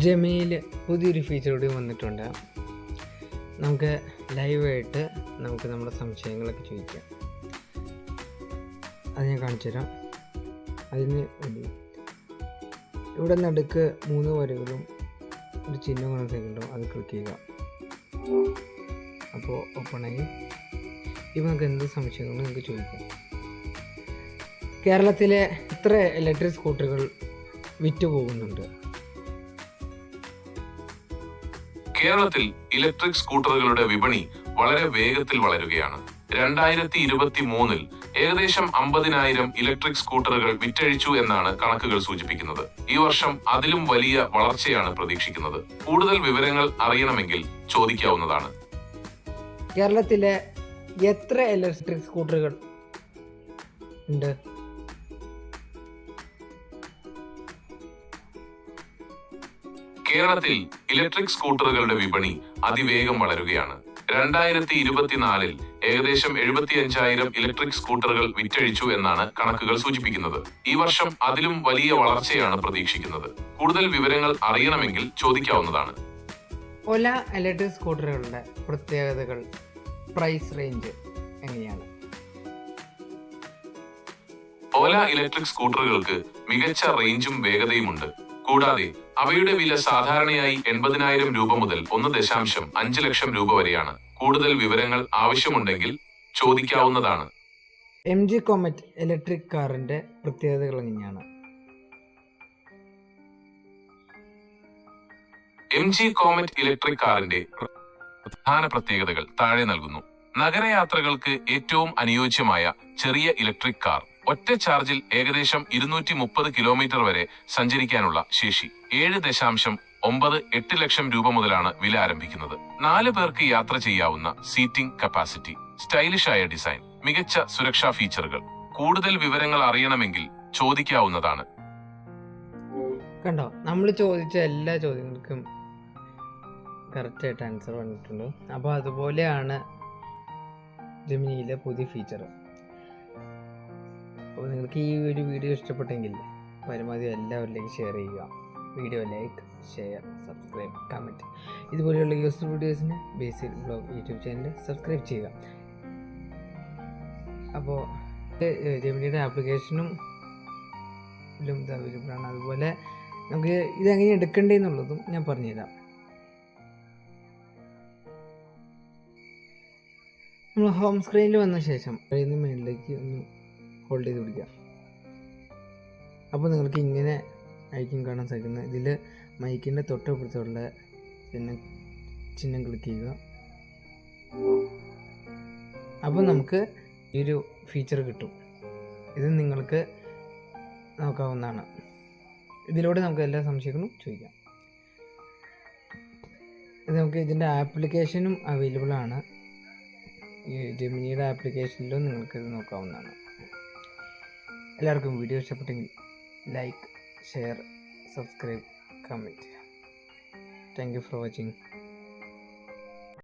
ജെമിനിയിൽ പുതിയൊരു ഫീച്ചർ കൂടി വന്നിട്ടുണ്ട്. നമുക്ക് ലൈവായിട്ട് നമ്മുടെ സംശയങ്ങളൊക്കെ ചോദിക്കാം. അത് ഞാൻ കാണിച്ചു തരാം. അതിന് വേണ്ടി ഇവിടെ നടുക്ക് 3 വരകളും ഒരു ചിഹ്നം കാണുന്നുണ്ടോ, അത് ക്ലിക്ക് ചെയ്യുക. അപ്പോൾ ഓപ്പണായി. ഇപ്പോൾ നമുക്ക് എന്ത് സംശയങ്ങളും നമുക്ക് ചോദിക്കാം. കേരളത്തിലെ എത്ര ഇലക്ട്രിക് സ്കൂട്ടറുകൾ വിറ്റ് പോകുന്നുണ്ട്? കേരളത്തിൽ ഇലക്ട്രിക് സ്കൂട്ടറുകളുടെ വിപണി വളരെ വേഗത്തിൽ വളരുകയാണ്. 2023 ഏകദേശം 50,000 ഇലക്ട്രിക് സ്കൂട്ടറുകൾ വിറ്റഴിച്ചു എന്നാണ് കണക്കുകൾ സൂചിപ്പിക്കുന്നത്. ഈ വർഷം അതിലും വലിയ വളർച്ചയാണ് പ്രതീക്ഷിക്കുന്നത്. കൂടുതൽ വിവരങ്ങൾ അറിയണമെങ്കിൽ ചോദിക്കാവുന്നതാണ്. കേരളത്തിലെ എത്ര ഇലക്ട്രിക് സ്കൂട്ടറുകൾ ഉണ്ട്? കേരളത്തിൽ ഇലക്ട്രിക് സ്കൂട്ടറുകളുടെ വിപണി അതിവേഗം വളരുകയാണ്. 2024 ഏകദേശം 75,000 ഇലക്ട്രിക് സ്കൂട്ടറുകൾ വിറ്റഴിച്ചു എന്നാണ് കണക്കുകൾ സൂചിപ്പിക്കുന്നത്. ഈ വർഷം അതിലും വലിയ വളർച്ചയാണ് പ്രതീക്ഷിക്കുന്നത്. കൂടുതൽ വിവരങ്ങൾ അറിയണമെങ്കിൽ ചോദിക്കാവുന്നതാണ്. ഓല ഇലക്ട്രിക് സ്കൂട്ടറുകളുടെ പ്രത്യേകതകൾ, പ്രൈസ് റേഞ്ച് എങ്ങനെയാണ്? ഓല ഇലക്ട്രിക് സ്കൂട്ടറുകൾക്ക് മികച്ച റേഞ്ചും വേഗതയുമുണ്ട്. കൂടാതെ അവയുടെ വില സാധാരണയായി 80,000 രൂപ മുതൽ 1.5 ലക്ഷം രൂപ വരെയാണ്. കൂടുതൽ വിവരങ്ങൾ ആവശ്യമുണ്ടെങ്കിൽ ചോദിക്കാവുന്നതാണ്. MG കോമറ്റ് ഇലക്ട്രിക് കാറിന്റെ പ്രത്യേകതകൾ എങ്ങനെയാണ്? MG കോമറ്റ് ഇലക്ട്രിക് കാറിന്റെ പ്രധാന പ്രത്യേകതകൾ താഴെ നൽകുന്നു. നഗരയാത്രകൾക്ക് ഏറ്റവും അനുയോജ്യമായ ചെറിയ ഇലക്ട്രിക് കാർ. ഒറ്റ ചാർജിൽ ഏകദേശം 230 കിലോമീറ്റർ വരെ സഞ്ചരിക്കാനുള്ള ശേഷി. 7.98 ലക്ഷം രൂപ മുതലാണ് വില ആരംഭിക്കുന്നത്. 4 പേർക്ക് യാത്ര ചെയ്യാവുന്ന സീറ്റിംഗ് കപ്പാസിറ്റി. സ്റ്റൈലിഷായ ഡിസൈൻ, മികച്ച സുരക്ഷാ ഫീച്ചറുകൾ. കൂടുതൽ വിവരങ്ങൾ അറിയണമെങ്കിൽ ചോദിക്കാവുന്നതാണ്. കണ്ടോ, നമ്മൾ ചോദിച്ച എല്ലാ ചോദ്യങ്ങൾക്കും കറക്റ്റായിട്ട് ആൻസർ വന്നിട്ടുണ്ട്. അപ്പോൾ അതുപോലെയാണ് ജെമിനിയിലെ പുതിയ ഫീച്ചർ. അപ്പോൾ നിങ്ങൾക്ക് ഈ ഒരു വീഡിയോ ഇഷ്ടപ്പെട്ടെങ്കിൽ പരമാവധി എല്ലാവരിലേക്കും ഷെയർ ചെയ്യുക. Video like, share, subscribe, comment. ഇതുപോലെയുള്ള യൂസ്ഫുൾ വീഡിയോസിന് basic blog YouTube channel subscribe ചെയ്യുക. അപ്പോൾ ജെമിനിയുടെ ആപ്ലിക്കേഷനും ഇത് അവൈലബിൾ ആണ്. അതുപോലെ നമുക്ക് ഇതെങ്ങനെ എടുക്കേണ്ടതെന്നുള്ളതും ഞാൻ പറഞ്ഞുതരാം. നമ്മൾ ഹോം സ്ക്രീനിൽ വന്ന ശേഷം അതിന് മുകളിലേക്ക് ഒന്ന് ഹോൾഡ് ചെയ്ത് പിടിക്കുക. അപ്പോൾ നിങ്ങൾക്ക് ഇങ്ങനെ ഐക്കൺ കാണാൻ സാധിക്കുന്നത്. ഇതിൽ മൈക്കിൻ്റെ തൊട്ടപ്പുറത്തുള്ള ചിഹ്നം ക്ലിക്ക് ചെയ്യുക. അപ്പോൾ നമുക്ക് ഈ ഒരു ഫീച്ചർ കിട്ടും. ഇത് നിങ്ങൾക്ക് നോക്കാവുന്നതാണ്. ഇതിലൂടെ നമുക്ക് എല്ലാ സംശയങ്ങളും ചോദിക്കാം. ഇത് നമുക്ക് ഇതിൻ്റെ ആപ്ലിക്കേഷനും അവൈലബിൾ ആണ്. ഈ ജെമിനിയുടെ ആപ്ലിക്കേഷനിലും നിങ്ങൾക്കിത് നോക്കാവുന്നതാണ്. എല്ലാവർക്കും വീഡിയോ ഇഷ്ടപ്പെട്ടെങ്കിൽ like, share, subscribe, comment. Thank you for watching.